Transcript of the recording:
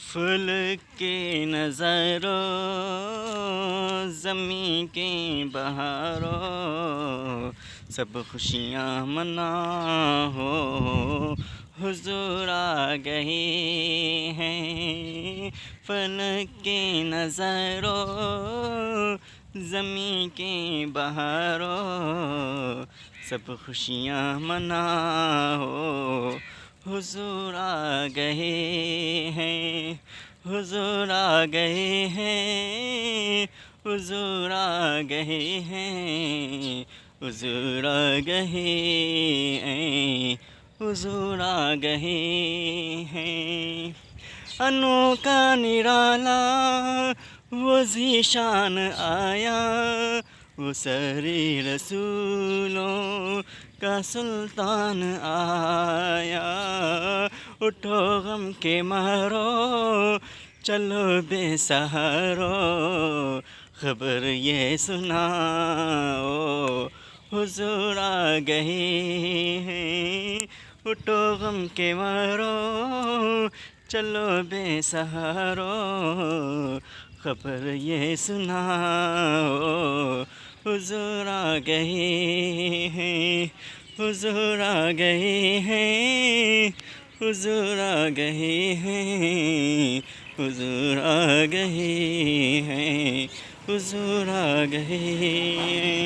फूल के नज़ारों ज़मीं के बहारों सब खुशियाँ मना हो हुजूर आ गए हैं। फूल के नज़ारों ज़मीं के बहारों सब खुशियाँ मना हो हुजूर आ गए हैं। हुजूर आ गए हैं। हुजूर आ गए हैं। हुजूर आ गए हैं। हुजूर आ गए हैं। अनोखा निराला वो ज़ीशान आया, वो सरे रसूलों का सुल्तान आया। उठो गम के मारो चलो बेसहारो, खबर ये सुनाओ हुजूर आ गए हैं। उठो गम के मारो चलो बेसहारो, खबर ये सुनाओ हुजूर आ गए हैं। हुजूर आ गए हैं। हुजूर आ गए हैं। हुजूर आ गए हैं। हुजूर आ गए।